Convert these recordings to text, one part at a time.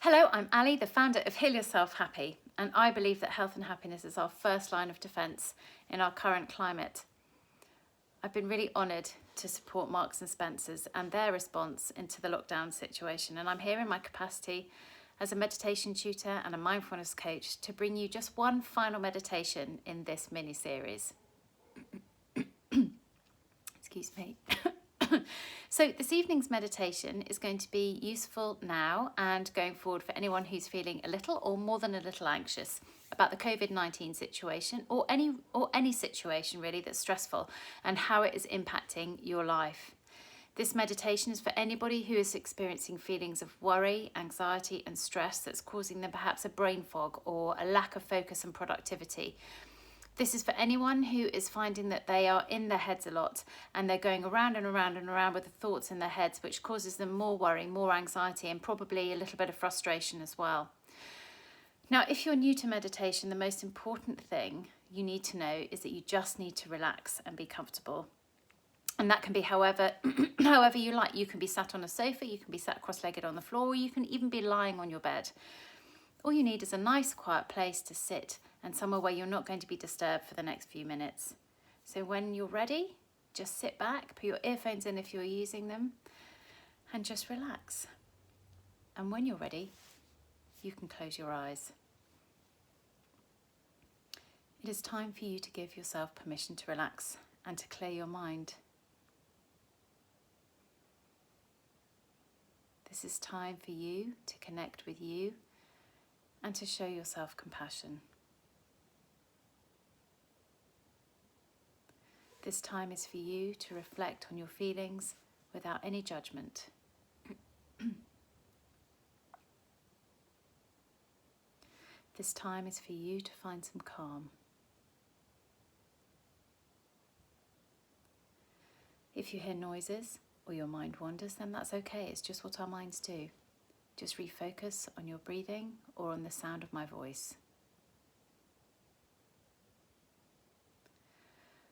Hello, I'm Ali, the founder of Heal Yourself Happy, and I believe that health and happiness is our first line of defence in our current climate. I've been really honoured to support Marks and Spencer's and their response into the lockdown situation, and I'm here in my capacity as a meditation tutor and a mindfulness coach to bring you just one final meditation in this mini-series. Excuse me. So this evening's meditation is going to be useful now and going forward for anyone who's feeling a little or more than a little anxious about the COVID-19 situation or any situation really that's stressful and how it is impacting your life. This meditation is for anybody who is experiencing feelings of worry, anxiety and stress that's causing them perhaps a brain fog or a lack of focus and productivity. This is for anyone who is finding that they are in their heads a lot and they're going around and around and around with the thoughts in their heads, which causes them more worry, more anxiety, and probably a little bit of frustration as well. Now, if you're new to meditation, the most important thing you need to know is that you just need to relax and be comfortable. And that can be however you like. You can be sat on a sofa, you can be sat cross-legged on the floor, or you can even be lying on your bed. All you need is a nice quiet place to sit and somewhere where you're not going to be disturbed for the next few minutes. So when you're ready, just sit back, put your earphones in if you're using them, and just relax. And when you're ready, you can close your eyes. It is time for you to give yourself permission to relax and to clear your mind. This is time for you to connect with you and to show yourself compassion. This time is for you to reflect on your feelings without any judgment. This time is for you to find some calm. If you hear noises or your mind wanders, then that's okay. It's just what our minds do. Just refocus on your breathing or on the sound of my voice.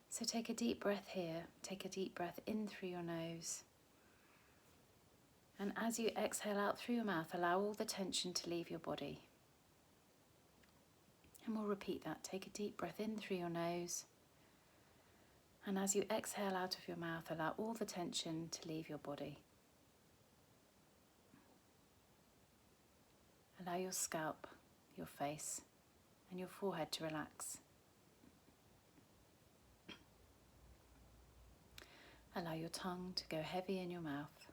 So take a deep breath here. Take a deep breath in through your nose. And as you exhale out through your mouth, allow all the tension to leave your body. And we'll repeat that. Take a deep breath in through your nose. And as you exhale out of your mouth, allow all the tension to leave your body. Allow your scalp, your face, and your forehead to relax. Allow your tongue to go heavy in your mouth.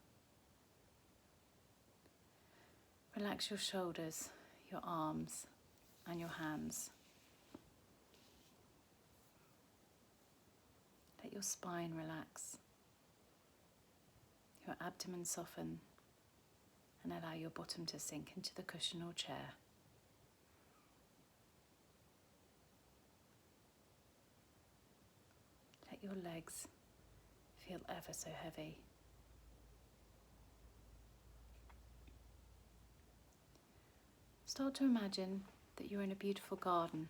Relax your shoulders, your arms, and your hands. Let your spine relax, your abdomen soften, and allow your bottom to sink into the cushion or chair. Let your legs feel ever so heavy. Start to imagine that you're in a beautiful garden.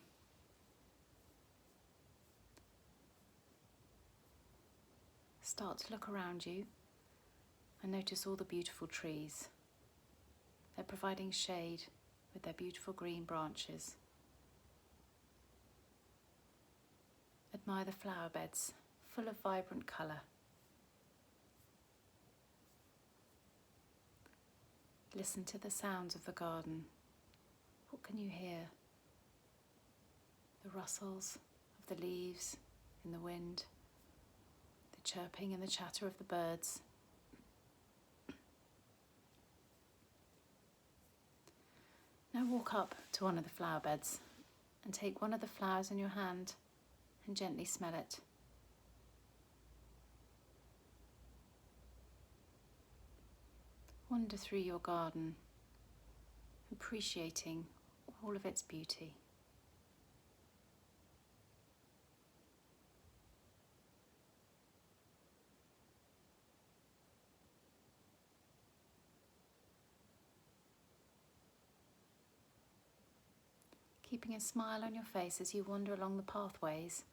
Start to look around you and notice all the beautiful trees. They're providing shade with their beautiful green branches. Admire the flower beds, full of vibrant colour. Listen to the sounds of the garden. What can you hear? The rustles of the leaves in the wind, the chirping and the chatter of the birds. Now walk up to one of the flower beds and take one of the flowers in your hand and gently smell it. Wander through your garden, appreciating all of its beauty. Keeping a smile on your face as you wander along the pathways,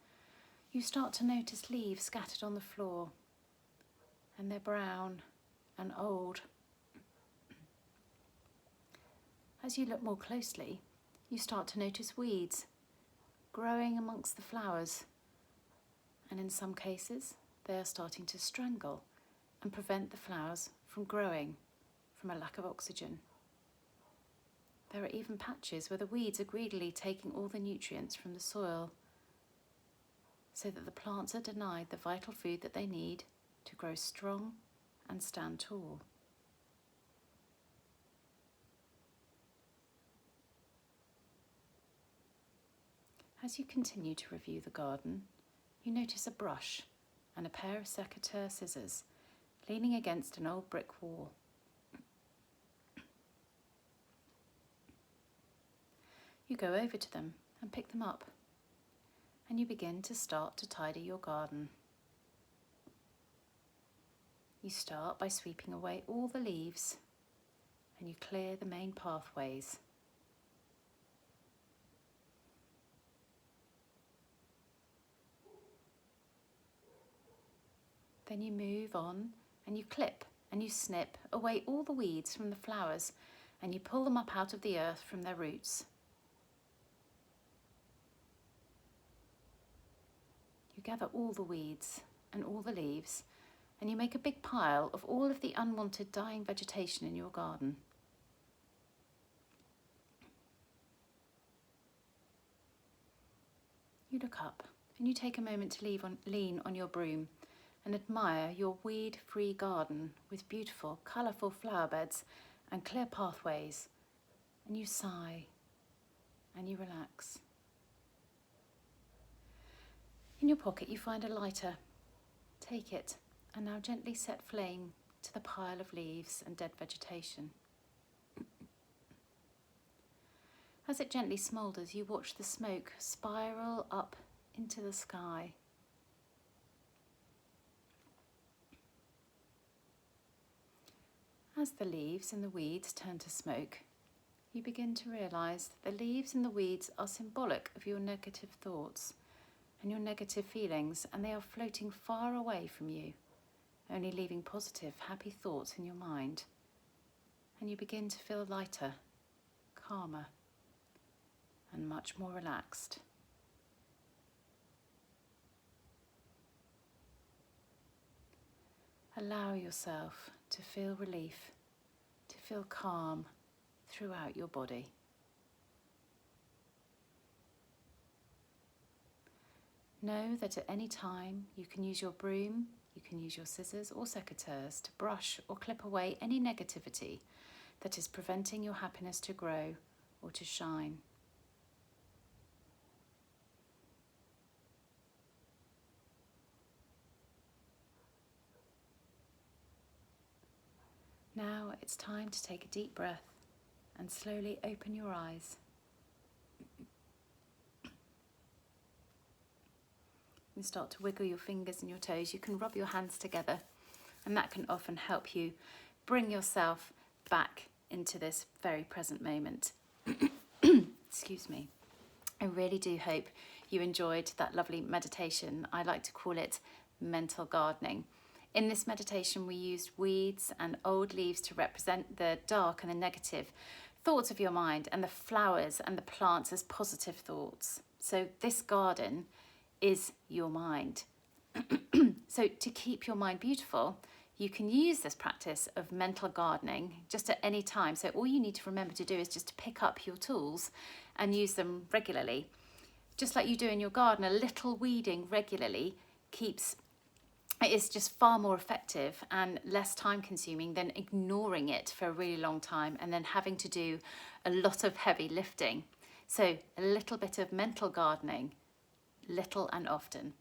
you start to notice leaves scattered on the floor, and they're brown and old. As you look more closely, you start to notice weeds growing amongst the flowers, and in some cases they are starting to strangle and prevent the flowers from growing from a lack of oxygen. There are even patches where the weeds are greedily taking all the nutrients from the soil, so that the plants are denied the vital food that they need to grow strong and stand tall. As you continue to review the garden, you notice a brush and a pair of secateurs scissors leaning against an old brick wall. You go over to them and pick them up, and you begin to start to tidy your garden. You start by sweeping away all the leaves, and you clear the main pathways. Then you move on and you clip and you snip away all the weeds from the flowers, and you pull them up out of the earth from their roots. You gather all the weeds and all the leaves, and you make a big pile of all of the unwanted dying vegetation in your garden. You look up and you take a moment to lean on your broom and admire your weed-free garden with beautiful, colourful flower beds and clear pathways, and you sigh and you relax. In your pocket you find a lighter. Take it and now gently set flame to the pile of leaves and dead vegetation. As it gently smoulders, you watch the smoke spiral up into the sky. As the leaves and the weeds turn to smoke, you begin to realise that the leaves and the weeds are symbolic of your negative thoughts and your negative feelings, and they are floating far away from you, only leaving positive, happy thoughts in your mind. And you begin to feel lighter, calmer, and much more relaxed. Allow yourself to feel relief, to feel calm throughout your body. Know that at any time you can use your broom, you can use your scissors or secateurs to brush or clip away any negativity that is preventing your happiness to grow or to shine. Now it's time to take a deep breath and slowly open your eyes. You start to wiggle your fingers and your toes. You can rub your hands together, and that can often help you bring yourself back into this very present moment. Excuse me. I really do hope you enjoyed that lovely meditation. I like to call it mental gardening. In this meditation, we used weeds and old leaves to represent the dark and the negative thoughts of your mind, and the flowers and the plants as positive thoughts. So this garden is your mind. So to keep your mind beautiful, you can use this practice of mental gardening just at any time. So all you need to remember to do is just to pick up your tools and use them regularly. Just like you do in your garden, a little weeding regularly is just far more effective and less time consuming than ignoring it for a really long time and then having to do a lot of heavy lifting. So a little bit of mental gardening, little and often.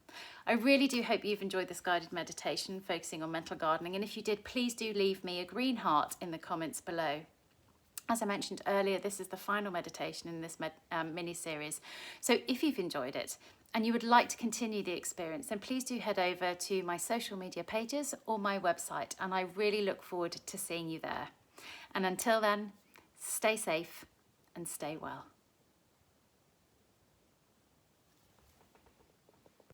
I really do hope you've enjoyed this guided meditation focusing on mental gardening, and if you did, please do leave me a green heart in the comments below. As I mentioned earlier, this is the final meditation in this mini-series. So if you've enjoyed it and you would like to continue the experience, then please do head over to my social media pages or my website, and I really look forward to seeing you there. And until then, stay safe and stay well.